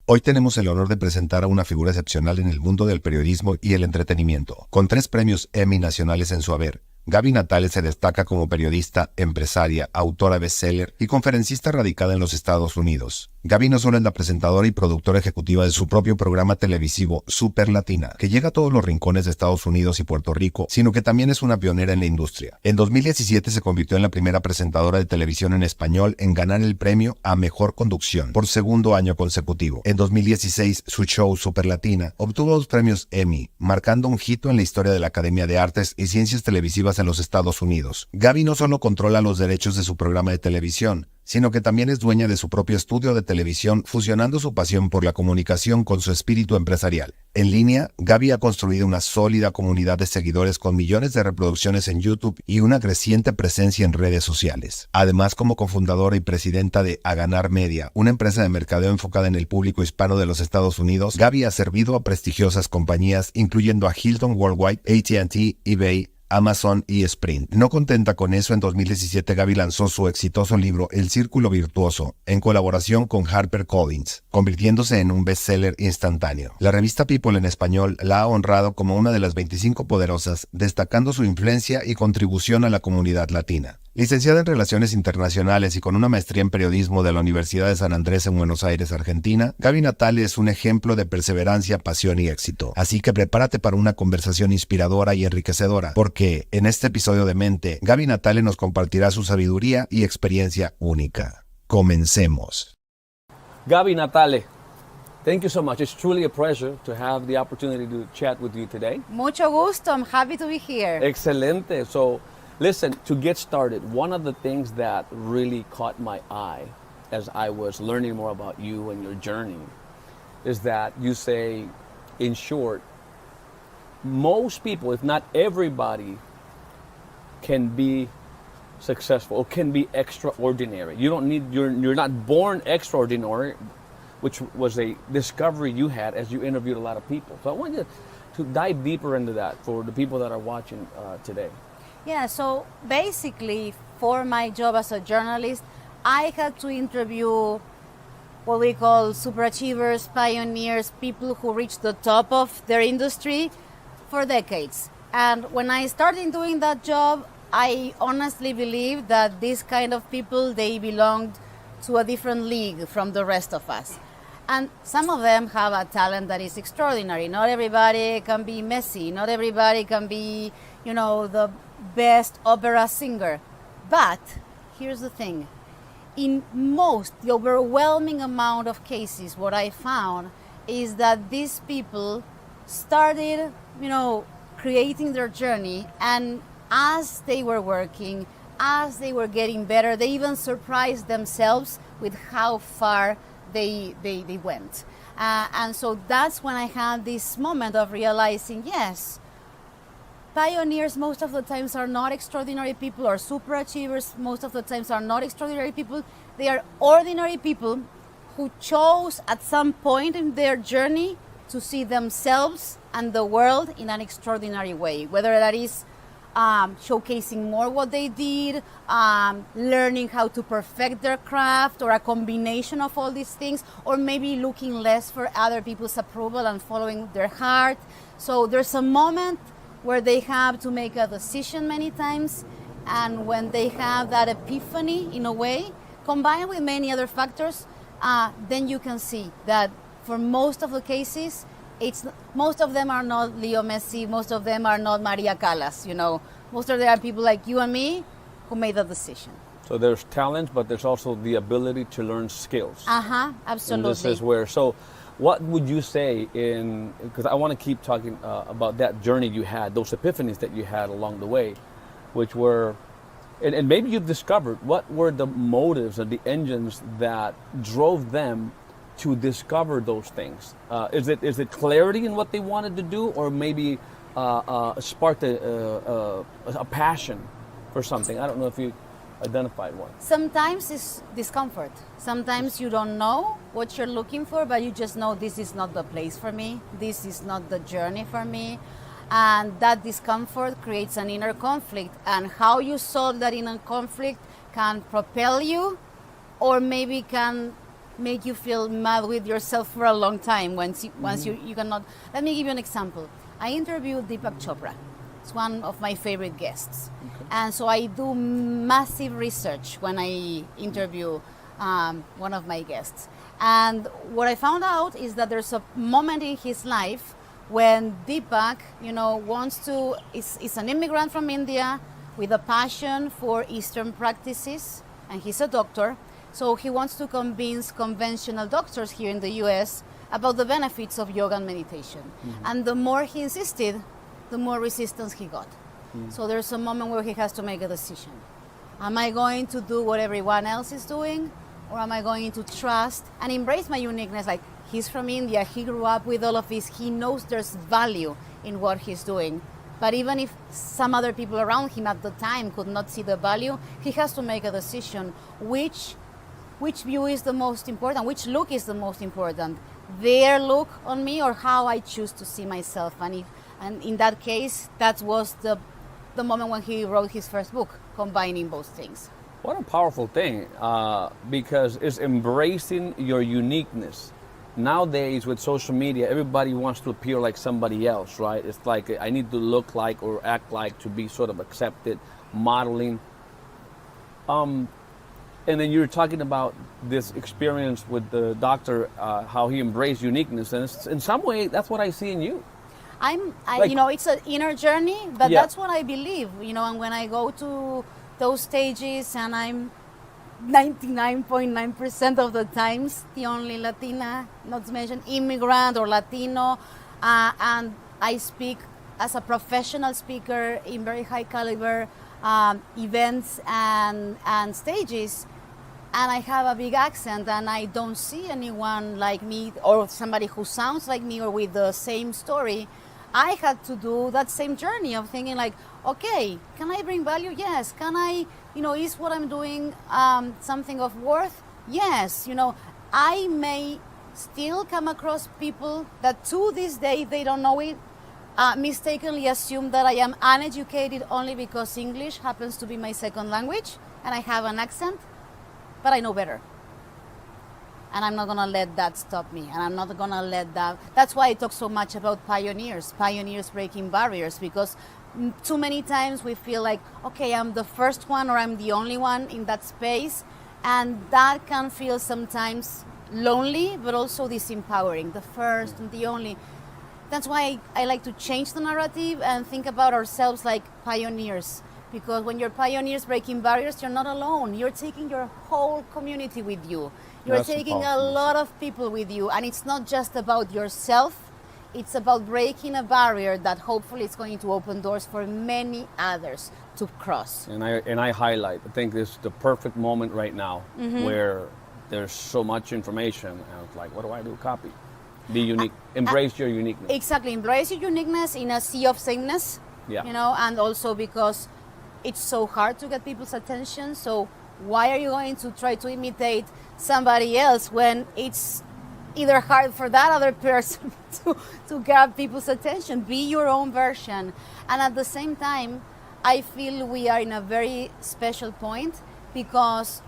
Hoy tenemos el honor de presentar a una figura excepcional en el mundo del periodismo y el entretenimiento. Con 3 premios Emmy nacionales en su haber, Gaby Natale se destaca como periodista, empresaria, autora bestseller y conferencista radicada en los Estados Unidos. Gaby no solo es la presentadora y productora ejecutiva de su propio programa televisivo Super Latina, que llega a todos los rincones de Estados Unidos y Puerto Rico, sino que también es una pionera en la industria. En 2017 se convirtió en la primera presentadora de televisión en español en ganar el premio a Mejor Conducción por segundo año consecutivo. En 2016, su show Super Latina obtuvo 2 premios Emmy, marcando un hito en la historia de la Academia de Artes y Ciencias Televisivas en los Estados Unidos. Gaby no solo controla los derechos de su programa de televisión, sino que también es dueña de su propio estudio de televisión, fusionando su pasión por la comunicación con su espíritu empresarial. En línea, Gaby ha construido una sólida comunidad de seguidores con millones de reproducciones en YouTube y una creciente presencia en redes sociales. Además, como cofundadora y presidenta de A Ganar Media, una empresa de mercadeo enfocada en el público hispano de los Estados Unidos, Gaby ha servido a prestigiosas compañías, incluyendo a Hilton Worldwide, AT&T, eBay, Amazon y Sprint. No contenta con eso, en 2017 Gaby lanzó su exitoso libro El Círculo Virtuoso, en colaboración con HarperCollins, convirtiéndose en un bestseller instantáneo. La revista People en español la ha honrado como una de las 25 poderosas, destacando su influencia y contribución a la comunidad latina. Licenciada en Relaciones Internacionales y con una maestría en Periodismo de la Universidad de San Andrés en Buenos Aires, Argentina, Gaby Natale es un ejemplo de perseverancia, pasión y éxito. Así que prepárate para una conversación inspiradora y enriquecedora, porque en este episodio de Mente, Gaby Natale nos compartirá su sabiduría y experiencia única. Comencemos. Gaby Natale, thank you so much. It's truly a pleasure to have the opportunity to chat with you today. Mucho gusto. I'm happy to be here. Excelente. So, listen, to get started, one of the things that really caught my eye as I was learning more about you and your journey is that you say, in short, most people, if not everybody, can be successful or can be extraordinary. You don't need, you're not born extraordinary, which was a discovery you had as you interviewed a lot of people. So I want you to dive deeper into that for the people that are watching today. Yeah, so basically, for my job as a journalist, I had to interview what we call superachievers, pioneers, people who reached the top of their industry for decades. And when I started doing that job, I honestly believe that these kind of people, they belonged to a different league from the rest of us. And some of them have a talent that is extraordinary. Not everybody can be Messi. Not everybody can be, the best opera singer. But here's the thing. In the overwhelming amount of cases, what I found is that these people started, creating their journey, and as they were working, as they were getting better, they even surprised themselves with how far they went. And so that's when I had this moment of realizing, yes, pioneers most of the times are not extraordinary people, or superachievers most of the times are not extraordinary people. They are ordinary people who chose at some point in their journey to see themselves and the world in an extraordinary way, whether that is showcasing more what they did, learning how to perfect their craft, or a combination of all these things, or maybe looking less for other people's approval and following their heart. So there's a moment where they have to make a decision many times, and when they have that epiphany in a way, combined with many other factors, then you can see that for most of the cases, most of them are not Leo Messi, most of them are not Maria Callas, Most of them are people like you and me who made the decision. So there's talent, but there's also the ability to learn skills. Absolutely. And this is where, so what would you say because I want to keep talking about that journey you had, those epiphanies that you had along the way, which were, and maybe you've discovered, what were the motives or the engines that drove them to discover those things? Is it clarity in what they wanted to do, or maybe sparked a passion for something? I don't know if you identified one. Sometimes it's discomfort. Sometimes you don't know what you're looking for, but you just know this is not the place for me. This is not the journey for me. And that discomfort creates an inner conflict. And how you solve that inner conflict can propel you, or maybe can make you feel mad with yourself for a long time once you cannot. Let me give you an example. I interviewed Deepak Chopra. It's one of my favorite guests. Okay. And so I do massive research when I interview one of my guests. And what I found out is that there's a moment in his life when Deepak, is an immigrant from India with a passion for Eastern practices, and he's a doctor. So he wants to convince conventional doctors here in the US about the benefits of yoga and meditation. Mm-hmm. And the more he insisted, the more resistance he got. Mm-hmm. So there's a moment where he has to make a decision. Am I going to do what everyone else is doing? Or am I going to trust and embrace my uniqueness? Like, he's from India, he grew up with all of this, he knows there's value in what he's doing. But even if some other people around him at the time could not see the value, he has to make a decision. Which view is the most important? Which look is the most important? Their look on me or how I choose to see myself? And in that case, that was the moment when he wrote his first book, combining both things. What a powerful thing, because it's embracing your uniqueness. Nowadays with social media, everybody wants to appear like somebody else, right? It's like I need to look like or act like to be sort of accepted, modeling. And then you're talking about this experience with the doctor, how he embraced uniqueness, and in some way, that's what I see in you. It's an inner journey, but that's what I believe. And when I go to those stages, and I'm 99.9% of the times the only Latina, not to mention immigrant or Latino, and I speak as a professional speaker in very high caliber events and stages, and I have a big accent, and I don't see anyone like me or somebody who sounds like me or with the same story. I had to do that same journey of thinking like, okay, can I bring value? Yes. Can I, is what I'm doing something of worth? Yes. I may still come across people that to this day, they don't know it, mistakenly assume that I am uneducated only because English happens to be my second language and I have an accent, but I know better. And I'm not going to let that stop me. And I'm not going to let that. That's why I talk so much about pioneers breaking barriers, because too many times we feel like, okay, I'm the first one or I'm the only one in that space. And that can feel sometimes lonely, but also disempowering, the first and the only. That's why I like to change the narrative and think about ourselves like pioneers. Because when you're pioneers breaking barriers, you're not alone. You're taking your whole community with you. You're taking a lot of people with you. And it's not just about yourself. It's about breaking a barrier that hopefully is going to open doors for many others to cross. And I highlight, I think this is the perfect moment right now, where there's so much information. And it's like, what do I do? Copy. Be unique. Embrace your uniqueness. Exactly. Embrace your uniqueness in a sea of sameness. Yeah. And also because it's so hard to get people's attention. So why are you going to try to imitate somebody else when it's either hard for that other person to grab people's attention? Be your own version. And at the same time, I feel we are in a very special point because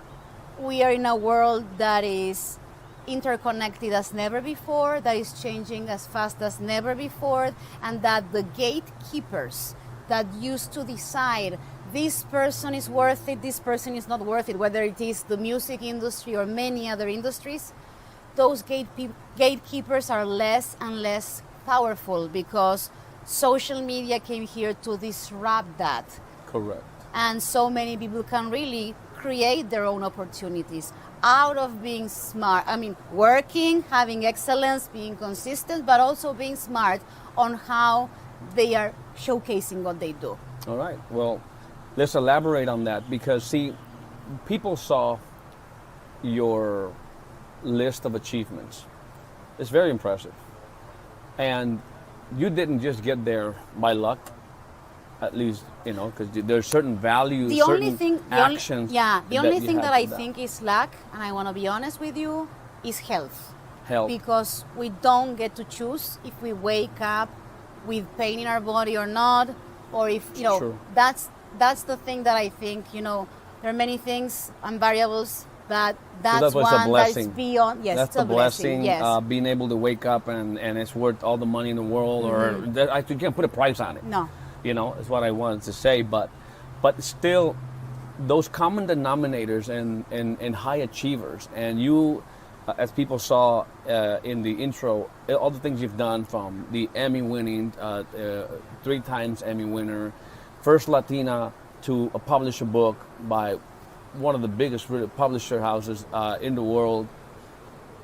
we are in a world that is interconnected as never before, that is changing as fast as never before, and that the gatekeepers that used to decide this person is worth it, this person is not worth it, whether it is the music industry or many other industries, those gatekeepers are less and less powerful because social media came here to disrupt that. Correct. And so many people can really create their own opportunities out of being smart. I mean, working, having excellence, being consistent, but also being smart on how they are showcasing what they do. All right. Well, let's elaborate on that because, see, people saw your list of achievements. It's very impressive. And you didn't just get there by luck, at least, because there's certain values, the certain only thing that I think is luck, and I want to be honest with you, is health. Health. Because we don't get to choose if we wake up with pain in our body or not, or if, Sure. that's the thing that I think, there are many things and variables But So that's that was a one that's blessing. beyond. Yes, That's it's a a blessing. Yes. Being able to wake up and it's worth all the money in the world, or that, I can't put a price on it. No. You know, is what I wanted to say. But still, those common denominators and high achievers, and you, as people saw in the intro, all the things you've done, from the Emmy winning, 3 times Emmy winner, first Latina to publish a book by one of the biggest publisher houses in the world.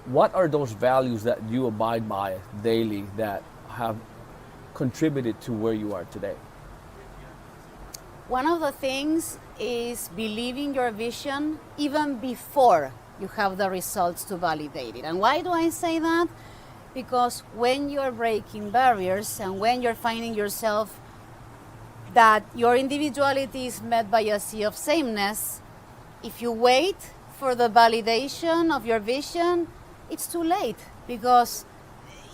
What are those values that you abide by daily that have contributed to where you are today? One of the things is believing your vision even before you have the results to validate it. And why do I say that? Because when you're breaking barriers and when you're finding yourself that your individuality is met by a sea of sameness, if you wait for the validation of your vision, it's too late, because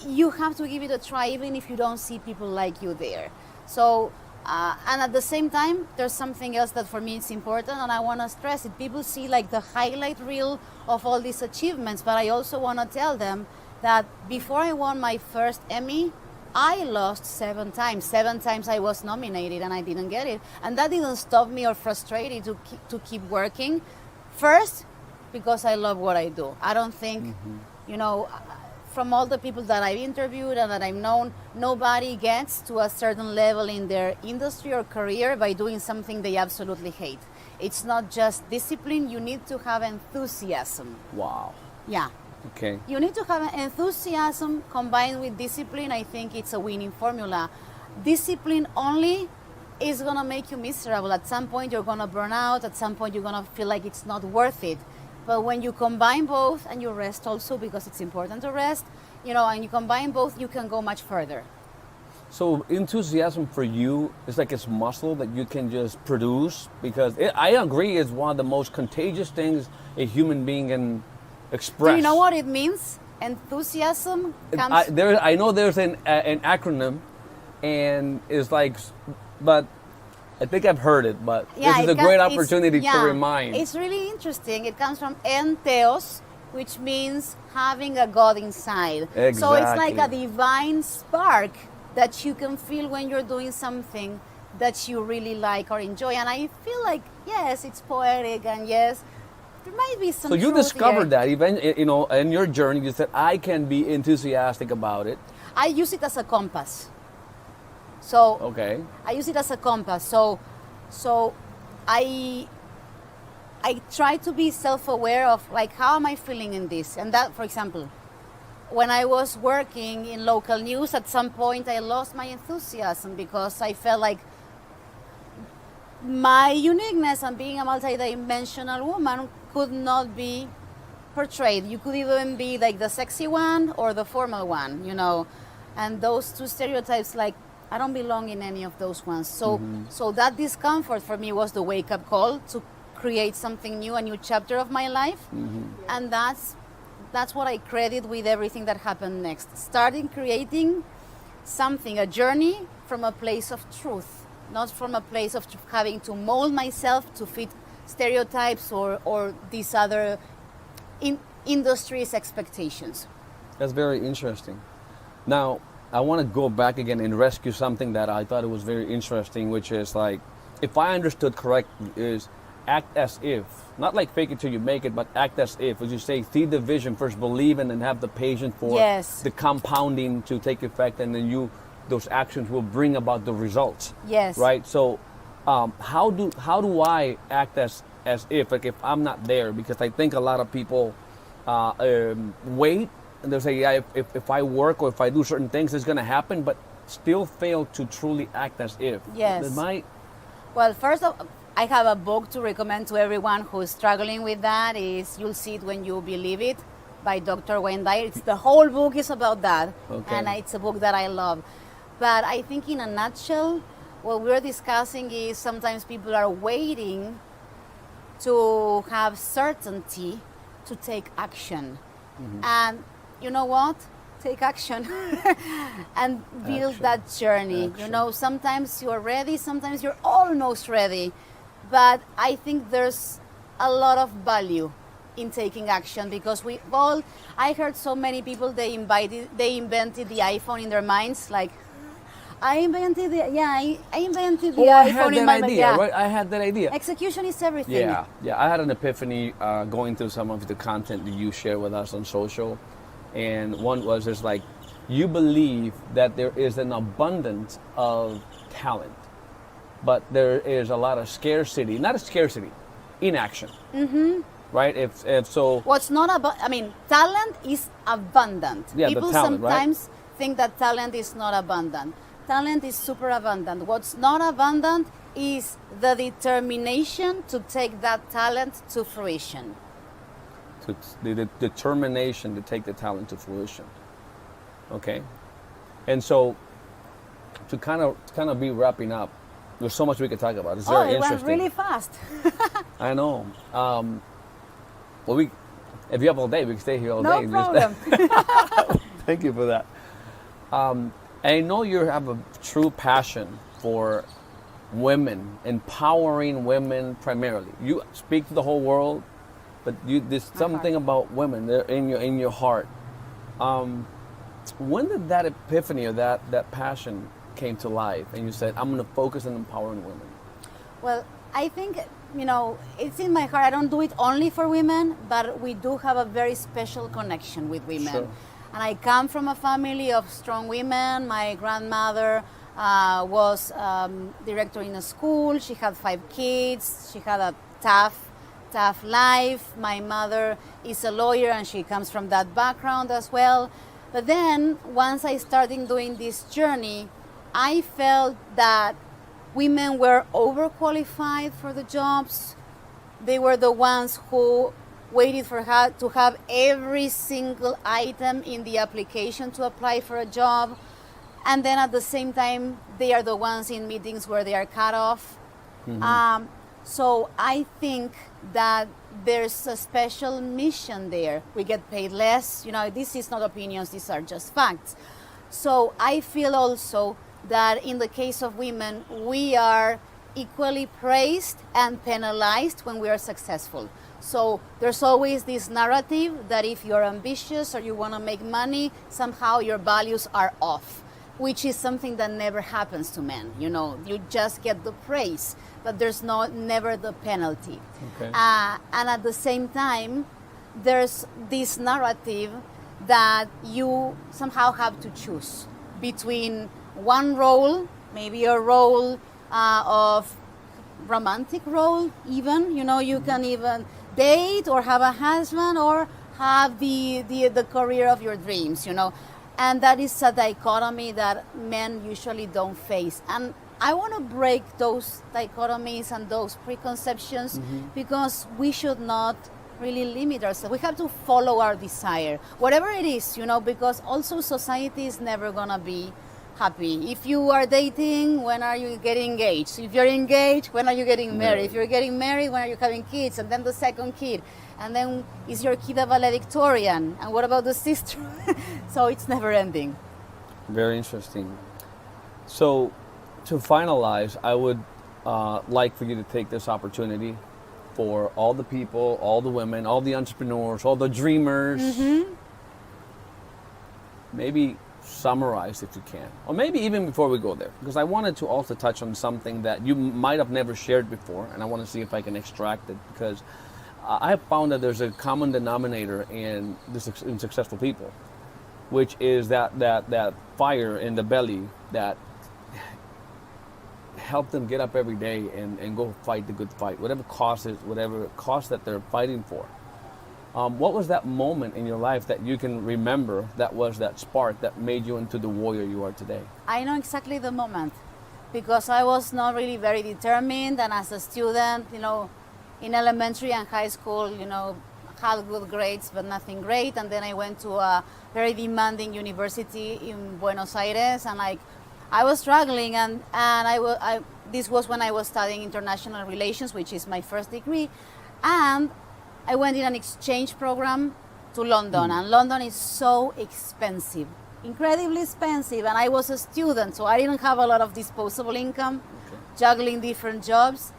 you have to give it a try even if you don't see people like you there. So, and at the same time, there's something else that for me is important, and I want to stress it. People see like the highlight reel of all these achievements, but I also want to tell them that before I won my first Emmy, I lost 7 times. 7 times I was nominated and I didn't get it. And that didn't stop me or frustrate me to keep working. First, because I love what I do. I don't think, you know, from all the people that I've interviewed and that I've known, nobody gets to a certain level in their industry or career by doing something they absolutely hate. It's not just discipline, you need to have enthusiasm. Wow. Yeah. Okay. You need to have enthusiasm combined with discipline. I think it's a winning formula. Discipline only is going to make you miserable. At some point, you're going to burn out. At some point, you're going to feel like it's not worth it. But when you combine both, and you rest also, because it's important to rest, you know, and you combine both, you can go much further. So enthusiasm for you is like it's muscle that you can just produce, because I agree, it's one of the most contagious things a human being can express. Do you know what it means? Enthusiasm comes... I know there's an acronym, and it's like, but I think I've heard it, but Yeah, this is a great opportunity to remind. It's really interesting. It comes from entheos, which means having a God inside. Exactly. So it's like a divine spark that you can feel when you're doing something that you really like or enjoy. And I feel like, yes, it's poetic, and yes, there might be some So you truth discovered here. that, even, you know, in your journey, you said, I can be enthusiastic about it. I use it as a compass. So Okay. I use it as a compass. So I try to be self-aware of, like, how am I feeling in this? And that, for example, when I was working in local news, at some point I lost my enthusiasm because I felt like my uniqueness and being a multidimensional woman could not be portrayed. You could even be like the sexy one or the formal one, you know. And those two stereotypes, like, I don't belong in any of those ones. So so that discomfort for me was the wake-up call to create something new, a new chapter of my life. And that's what I credit with everything that happened next. Starting creating something, a journey from a place of truth, not from a place of having to mold myself to fit stereotypes or these other industry's expectations. That's very interesting. Now, I want to go back again and rescue something that I thought it was very interesting, which is like, if I understood correctly, is act as if. Not like fake it till you make it, but act as if. As you say, see the vision first, believe, and then have the patience for the compounding to take effect, and then those actions will bring about the results. Yes. Right? So how do I act as if, like, if I'm not there? Because I think a lot of people wait, and they'll say, yeah, if I work or if I do certain things, it's going to happen, but still fail to truly act as if. Yes. Well, first of I have a book to recommend to everyone who is struggling with that. Is You'll See It When You Believe It by Dr. Wayne Dyer. The whole book is about that. Okay. And it's a book that I love. But I think in a nutshell, what we're discussing is sometimes people are waiting to have certainty to take action. And you know what? Take action and build that journey. You know, sometimes you're ready, sometimes you're almost ready. But I think there's a lot of value in taking action, because I heard so many people, they invented the iPhone in their minds, like, I invented the iPhone in my mind. Idea, right? I had that idea. Execution is everything. Yeah. I had an epiphany going through some of the content that you share with us on social, and one was just like, you believe that there is an abundance of talent, but there is a lot of scarcity. Not a scarcity, inaction. Mm-hmm. Right? If so. What's not about? I mean, talent is abundant. Yeah, people the talent, sometimes think that talent is not abundant. Talent is super abundant. What's not abundant is the determination to take that talent to fruition. The determination to take the talent to fruition. Okay, and so to kind of be wrapping up, there's so much we could talk about. It's very interesting. It went really fast. I know. Well, if you have all day, we can stay here all day. No problem. Thank you for that. And I know you have a true passion for women, empowering women primarily. You speak to the whole world, but there's something about women there in your heart. When did that epiphany or that passion came to life and you said, I'm going to focus on empowering women? Well, I think, it's in my heart. I don't do it only for women, but we do have a very special connection with women. Sure. And I come from a family of strong women. My grandmother was director in a school. She had 5 kids. She had a tough life. My mother is a lawyer and she comes from that background as well. But then once I started doing this journey, I felt that women were overqualified for the jobs. They were the ones who waited for her to have every single item in the application to apply for a job. And then at the same time, they are the ones in meetings where they are cut off. Mm-hmm. So I think that there's a special mission there. We get paid less. This is not opinions, these are just facts. So I feel also that in the case of women, we are equally praised and penalized when we are successful. So there's always this narrative that if you're ambitious or you want to make money, somehow your values are off, which is something that never happens to men. You just get the praise, but there's never the penalty. Okay. And at the same time, there's this narrative that you somehow have to choose between one role, maybe a role of romantic role even, you can even date or have a husband or have the career of your dreams, and that is a dichotomy that men usually don't face. And I want to break those dichotomies and those preconceptions, because we should not really limit ourselves. We have to follow our desire, whatever it is, because also society is never going to be happy. If you are dating, when are you getting engaged? If you're engaged, when are you getting married? If you're getting married, when are you having kids? And then the second kid. And then is your kid a valedictorian? And what about the sister? So it's never ending. Very interesting. So to finalize, I would like for you to take this opportunity for all the people, all the women, all the entrepreneurs, all the dreamers. Maybe summarize if you can, or maybe even before we go there, because I wanted to also touch on something that you might have never shared before, and I want to see if I can extract it, because I have found that there's a common denominator in successful people, which is that fire in the belly that help them get up every day and go fight the good fight, whatever cost that they're fighting for. What was that moment in your life that you can remember that was that spark that made you into the warrior you are today? I know exactly the moment, because I was not really very determined, and as a student, in elementary and high school, had good grades but nothing great, and then I went to a very demanding university in Buenos Aires, and I was struggling, and this was when I was studying international relations, which is my first degree, and I went in an exchange program to London, and London is so expensive, incredibly expensive, and I was a student, so I didn't have a lot of disposable income, juggling different jobs,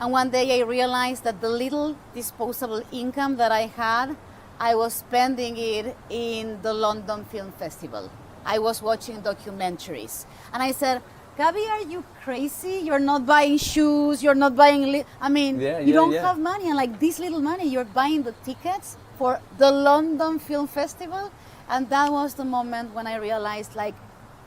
And one day I realized that the little disposable income that I had, I was spending it in the London Film Festival. I was watching documentaries. And I said, Gaby, are you crazy? You're not buying shoes, you're not buying, you don't have money. And like this little money, you're buying the tickets for the London Film Festival. And that was the moment when I realized, like,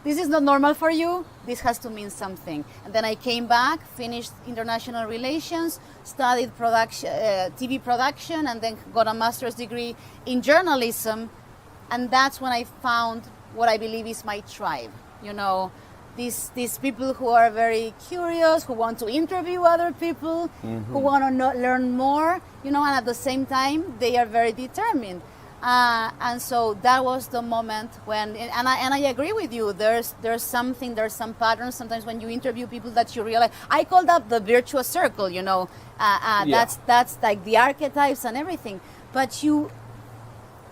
this is not normal for you, this has to mean something. And then I came back, finished international relations, studied production, TV production, and then got a master's degree in journalism. And that's when I found what I believe is my tribe. You know, these people who are very curious, who want to interview other people, who want to learn more, you know, and at the same time, they are very determined. And so that was the moment when, and I agree with you. There's some patterns. Sometimes when you interview people that you realize, I call that the virtuous circle. You know, that's like the archetypes and everything. But you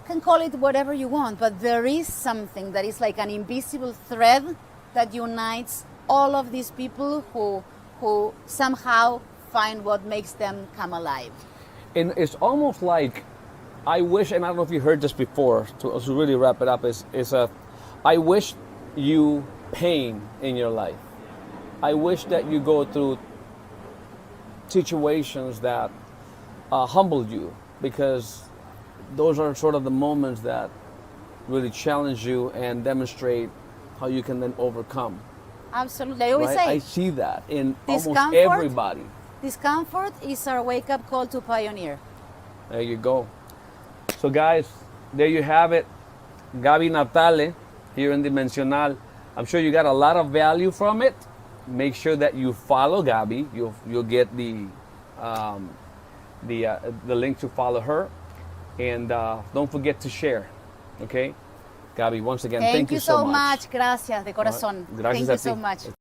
can call it whatever you want. But there is something that is like an invisible thread that unites all of these people who somehow find what makes them come alive. And it's almost like, I wish, and I don't know if you heard this before, to really wrap it up, I wish you pain in your life. I wish that you go through situations that humbled you, because those are sort of the moments that really challenge you and demonstrate how you can then overcome. Absolutely. I always say, I see that in almost everybody. Discomfort is our wake-up call to pioneer. There you go. So guys, there you have it. Gaby Natale here in Dimensional. I'm sure you got a lot of value from it. Make sure that you follow Gaby. You'll get the link to follow her, and don't forget to share. Okay, Gaby. Once again, thank you so much. Gracias de corazón. Gracias thank you a so ti. much.